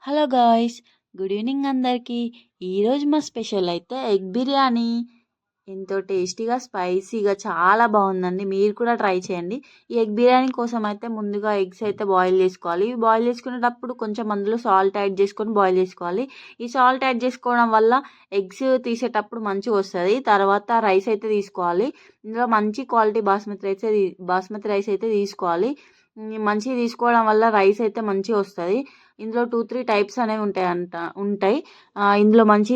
Hello guys, good evening అందరికీ. ఈరోజు మా స్పెషల్ అయితే ఎగ్ బిర్యానీ. ఎంతో టేస్టీగా స్పైసీగా చాలా బాగుందండి. మీరు కూడా ట్రై చేయండి. ఈ ఎగ్ బిర్యానీ కోసం అయితే ముందుగా ఎగ్స్ అయితే బాయిల్ చేసుకోవాలి. బాయిల్ చేసుకునేటప్పుడు కొంచెం అందులో సాల్ట్ యాడ్ చేసుకొని బాయిల్ చేసుకోవాలి. ఈ సాల్ట్ యాడ్ చేసుకోవడం వల్ల ఎగ్స్ తీసేటప్పుడు మంచిగా వస్తుంది. తర్వాత రైస్ అయితే తీసుకోవాలి. ఇందులో మంచి క్వాలిటీ బాస్మతి రైస్ అయితే తీసుకోవాలి. మంచిగా తీసుకోవడం వల్ల రైస్ అయితే మంచిగా వస్తుంది. ఇందులో 2-3 టైప్స్ అనేవి ఉంటాయి. ఇందులో మంచి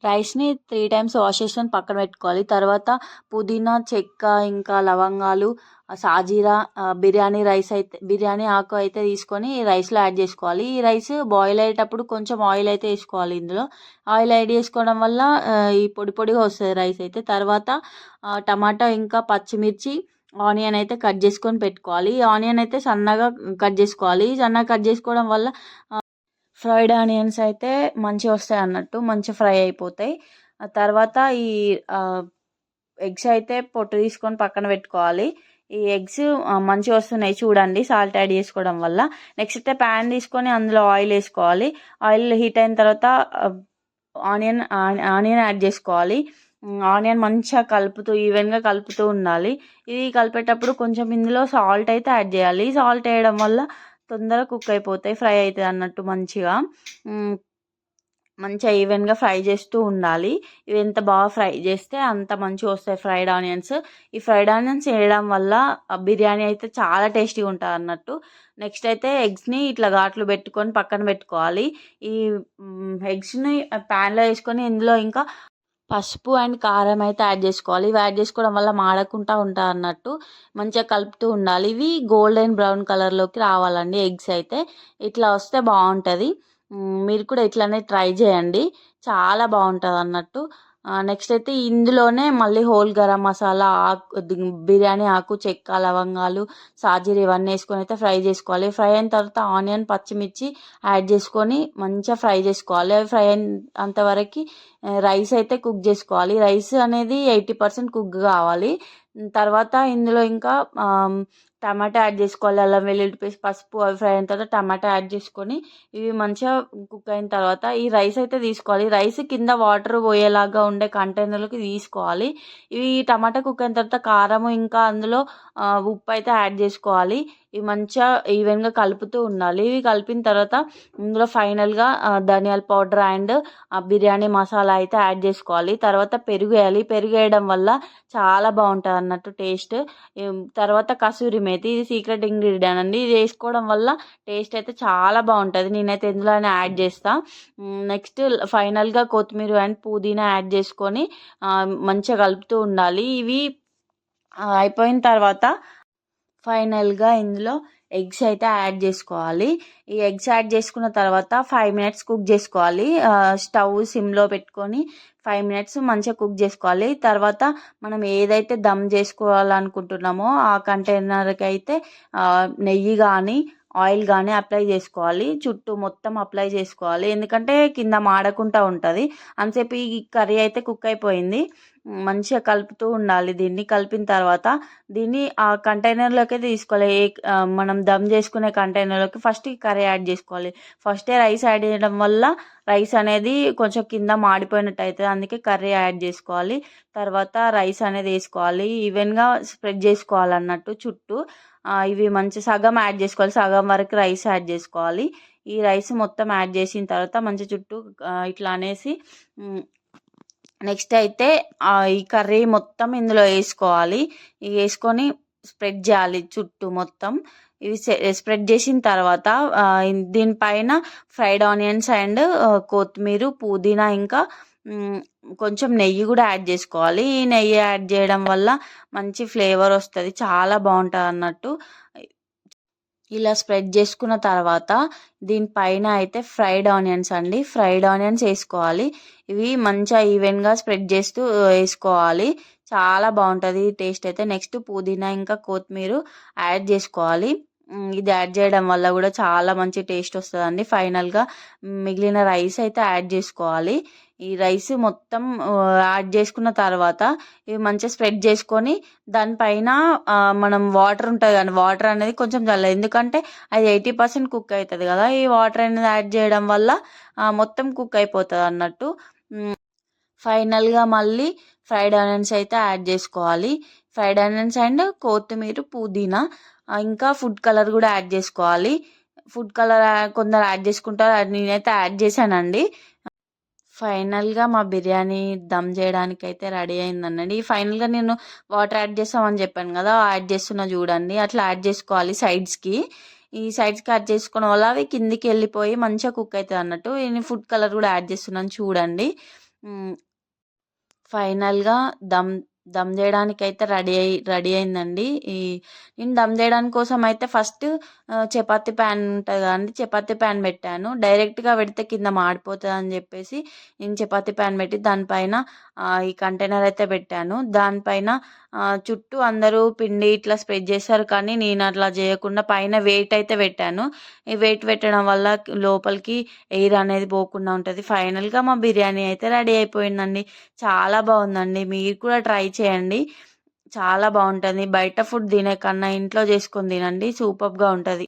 రైస్ని 3 టైమ్స్ వాష్ చేసుకొని పక్కన పెట్టుకోవాలి. తర్వాత పుదీనా, చెక్క, ఇంకా లవంగాలు, సాజీరా, బిర్యానీ ఆకు అయితే తీసుకొని రైస్లో యాడ్ చేసుకోవాలి. ఈ రైస్ బాయిల్ అయ్యేటప్పుడు కొంచెం ఆయిల్ అయితే వేసుకోవాలి. ఇందులో ఆయిల్ యాడ్ చేసుకోవడం వల్ల ఈ పొడి పొడిగా వస్తుంది రైస్ అయితే. తర్వాత టమాటా, ఇంకా పచ్చిమిర్చి, ఆనియన్ అయితే కట్ చేసుకొని పెట్టుకోవాలి. ఈ ఆనియన్ అయితే సన్నగా కట్ చేసుకోవాలి. సన్నగా కట్ చేసుకోవడం వల్ల ఫ్రైడ్ ఆనియన్స్ అయితే మంచిగా వస్తాయి అన్నట్టు, మంచి ఫ్రై అయిపోతాయి. ఆ తర్వాత ఈ ఎగ్స్ అయితే పొట్టు తీసుకొని పక్కన పెట్టుకోవాలి. ఈ ఎగ్స్ మంచిగా వస్తున్నాయి చూడండి, సాల్ట్ యాడ్ చేసుకోవడం వల్ల. నెక్స్ట్ అయితే ప్యాన్ తీసుకొని అందులో ఆయిల్ వేసుకోవాలి. ఆయిల్ హీట్ అయిన తర్వాత ఆనియన్ యాడ్ చేసుకోవాలి. ఆనియన్ మంచిగా ఈవెన్గా కలుపుతూ ఉండాలి. ఇది కలిపేటప్పుడు కొంచెం ఇందులో సాల్ట్ అయితే యాడ్ చేయాలి. సాల్ట్ వేయడం వల్ల తొందరగా కుక్ అయిపోతాయి, ఫ్రై అవుతుంది అన్నట్టు మంచిగా. మంచిగా ఈవెన్గా ఫ్రై చేస్తూ ఉండాలి. ఇవి ఎంత బాగా ఫ్రై చేస్తే అంత మంచిగా వస్తాయి ఫ్రైడ్ ఆనియన్స్. ఈ ఫ్రైడ్ ఆనియన్స్ వేయడం వల్ల బిర్యానీ అయితే చాలా టేస్టీగా ఉంటుంది అన్నట్టు. నెక్స్ట్ అయితే ఎగ్స్ని ఇట్లా ఘాట్లు పెట్టుకొని పక్కన పెట్టుకోవాలి. ఈ ఎగ్స్ని ప్యాన్లో వేసుకొని ఇందులో ఇంకా పసుపు అండ్ కారం అయితే యాడ్ చేసుకోవాలి. ఇవి యాడ్ చేసుకోవడం వల్ల మాడకుండా ఉంటాయి అన్నట్టు. మంచిగా కలుపుతూ ఉండాలి. ఇవి గోల్డెన్ బ్రౌన్ కలర్లోకి రావాలండి ఎగ్స్ అయితే. ఇట్లా వస్తే బాగుంటుంది. మీరు కూడా ఇట్లానే ట్రై చేయండి, చాలా బాగుంటుంది అన్నట్టు. నెక్స్ట్ అయితే ఇందులోనే మళ్ళీ హోల్ గరం మసాలా, బిర్యానీ ఆకు, చెక్క, లవంగాలు, సాజీర ఇవన్నీ వేసుకొని అయితే ఫ్రై చేసుకోవాలి. ఫ్రై అయిన తర్వాత ఆనియన్, పచ్చిమిర్చి యాడ్ చేసుకొని మంచిగా ఫ్రై చేసుకోవాలి. అవి ఫ్రై అంతవరకు రైస్ అయితే కుక్ చేసుకోవాలి. రైస్ అనేది 80% కుక్ కావాలి. తర్వాత ఇందులో ఇంకా టమాటా యాడ్ చేసుకోవాలి. అల్లం వెల్లుల్లి పేస్ట్, పసుపు అవి ఫ్రై అయిన తర్వాత టమాటా యాడ్ చేసుకొని ఇవి మంచిగా కుక్ అయిన తర్వాత ఈ రైస్ అయితే తీసుకోవాలి. రైస్ కింద వాటర్ పోయేలాగా ఉండే కంటైనర్లోకి తీసుకోవాలి. ఇవి టమాటా కుక్ అయిన తర్వాత కారం, ఇంకా అందులో ఉప్పు అయితే యాడ్ చేసుకోవాలి. ఇవి మంచిగా ఈవెన్గా కలుపుతూ ఉండాలి. ఇవి కలిపిన తర్వాత ఇందులో ఫైనల్గా ధనియాల పౌడర్ అండ్ బిర్యానీ మసాలా అయితే యాడ్ చేసుకోవాలి. తర్వాత పెరుగు వేయాలి. పెరుగు వేయడం వల్ల చాలా బాగుంటుంది అన్నట్టు టేస్ట్. తర్వాత కసూరి మేతి, ఇది సీక్రెట్ ఇంగ్రీడియంట్ అండి. ఇది వేసుకోవడం వల్ల టేస్ట్ అయితే చాలా బాగుంటుంది. నేనైతే ఇందులోనే యాడ్ చేస్తాను. నెక్స్ట్ ఫైనల్గా కొత్తిమీర అండ్ పుదీనా యాడ్ చేసుకొని మంచిగా కలుపుతూ ఉండాలి. ఇవి అయిపోయిన తర్వాత ఫైనల్గా ఇందులో ఎగ్స్ అయితే యాడ్ చేసుకోవాలి. ఈ ఎగ్స్ యాడ్ చేసుకున్న తర్వాత 5 minutes కుక్ చేసుకోవాలి. స్టవ్ సిమ్లో పెట్టుకొని 5 minutes మంచిగా కుక్ చేసుకోవాలి. తర్వాత మనం ఏదైతే దమ్ చేసుకోవాలనుకుంటున్నామో ఆ కంటైనర్కి అయితే నెయ్యి కానీ ఆయిల్ కానీ అప్లై చేసుకోవాలి. చుట్టూ మొత్తం అప్లై చేసుకోవాలి, ఎందుకంటే కింద మాడకుండా ఉంటుంది. అంతసేపు ఈ కర్రీ అయితే కుక్ అయిపోయింది. మంచిగా కలుపుతూ ఉండాలి. దీన్ని కలిపిన తర్వాత దీన్ని ఆ కంటైనర్లోకి తీసుకోవాలి. మనం దమ్ చేసుకునే కంటైనర్లోకి ఫస్ట్ ఈ కర్రీ యాడ్ చేసుకోవాలి. ఫస్టే రైస్ యాడ్ చేయడం వల్ల రైస్ అనేది కొంచెం కింద మాడిపోయినట్టు అవుతుంది. అందుకే కర్రీ యాడ్ చేసుకోవాలి. తర్వాత రైస్ అనేది వేసుకోవాలి. ఈవెన్గా స్ప్రెడ్ చేసుకోవాలన్నట్టు చుట్టూ. ఇవి మంచి సగం యాడ్ చేసుకోవాలి, సగం వరకు రైస్ యాడ్ చేసుకోవాలి. ఈ రైస్ మొత్తం యాడ్ చేసిన తర్వాత మంచి చుట్టూ ఇట్లా అనేసి నెక్స్ట్ అయితే ఈ కర్రీ మొత్తం ఇందులో వేసుకోవాలి. ఇవి వేసుకొని స్ప్రెడ్ చేయాలి చుట్టూ మొత్తం. ఇవి స్ప్రెడ్ చేసిన తర్వాత దీనిపైన ఫ్రైడ్ ఆనియన్స్ అండ్ కొత్తిమీర, పుదీనా, ఇంకా కొంచెం నెయ్యి కూడా యాడ్ చేసుకోవాలి. ఈ నెయ్యి యాడ్ చేయడం వల్ల మంచి ఫ్లేవర్ వస్తుంది, చాలా బాగుంటుంది అన్నట్టు. ఇలా స్ప్రెడ్ చేసుకున్న తర్వాత దీనిపైన అయితే ఫ్రైడ్ ఆనియన్స్ వేసుకోవాలి. ఇవి మంచిగా ఈవెన్గా స్ప్రెడ్ చేస్తూ వేసుకోవాలి, చాలా బాగుంటుంది టేస్ట్ అయితే. నెక్స్ట్ పుదీనా ఇంకా కొత్తిమీర యాడ్ చేసుకోవాలి. ఇది యాడ్ చేయడం వల్ల కూడా చాలా మంచి టేస్ట్ వస్తుందండి. ఫైనల్గా మిగిలిన రైస్ అయితే యాడ్ చేసుకోవాలి. ఈ రైస్ మొత్తం యాడ్ చేసుకున్న తర్వాత ఇవి మంచిగా స్ప్రెడ్ చేసుకొని దానిపైన మనం వాటర్ ఉంటుంది కానీ వాటర్ అనేది కొంచెం చల్లాలి, ఎందుకంటే అది 80% కుక్ అవుతుంది కదా. ఈ వాటర్ అనేది యాడ్ చేయడం వల్ల మొత్తం కుక్ అయిపోతుంది అన్నట్టు. ఫైనల్గా మళ్ళీ ఫ్రైడ్ ఆనియన్స్ అయితే యాడ్ చేసుకోవాలి. ఫ్రైడ్ ఆనియన్స్ అండ్ కొత్తిమీర, పుదీనా, ఇంకా ఫుడ్ కలర్ కూడా యాడ్ చేసుకోవాలి. ఫుడ్ కలర్ కొందరు యాడ్ చేసుకుంటారు, అది నేనైతే యాడ్ చేశానండి. ఫైనల్గా మా బిర్యానీ దమ్ చేయడానికి అయితే రెడీ అయిందనండి. ఫైనల్గా నేను వాటర్ యాడ్ చేస్తామని చెప్పాను కదా, యాడ్ చేస్తున్నా చూడండి. అట్లా యాడ్ చేసుకోవాలి సైడ్స్కి. ఈ సైడ్స్కి యాడ్ చేసుకోవడం వల్ల అవి కిందికి వెళ్ళిపోయి మంచిగా కుక్ అవుతుంది అన్నట్టు. నేను ఫుడ్ కలర్ కూడా యాడ్ చేస్తున్నాను చూడండి. ఫైనల్గా దమ్ దమ్ చేయడానికి అయితే రెడీ అయిందండి. నేను దమ్ చేయడానికి కోసం అయితే ఫస్ట్ చపాతీ ప్యాన్ ఉంటుంది కదండి, చపాతీ ప్యాన్ పెట్టాను. డైరెక్ట్గా పెడితే కింద మాడిపోతుంది అని చెప్పేసి నేను చపాతీ ప్యాన్ పెట్టి దానిపైన ఈ కంటైనర్ అయితే పెట్టాను. దానిపైన చుట్టూ అందరూ పిండి ఇట్లా స్ప్రెడ్ చేస్తారు, కానీ నేను అట్లా చేయకుండా పైన వెయిట్ అయితే పెట్టాను. ఈ వెయిట్ పెట్టడం వల్ల లోపలికి ఎయిర్ అనేది పోకుండా ఉంటుంది. ఫైనల్గా మా బిర్యానీ అయితే రెడీ అయిపోయిందండి. చాలా బాగుందండి, మీరు కూడా ట్రై చేయండి. చాలా బాగుంటుంది. బయట ఫుడ్ తినే కన్నా ఇంట్లో చేసుకొని తినండి, సూపర్గా ఉంటుంది.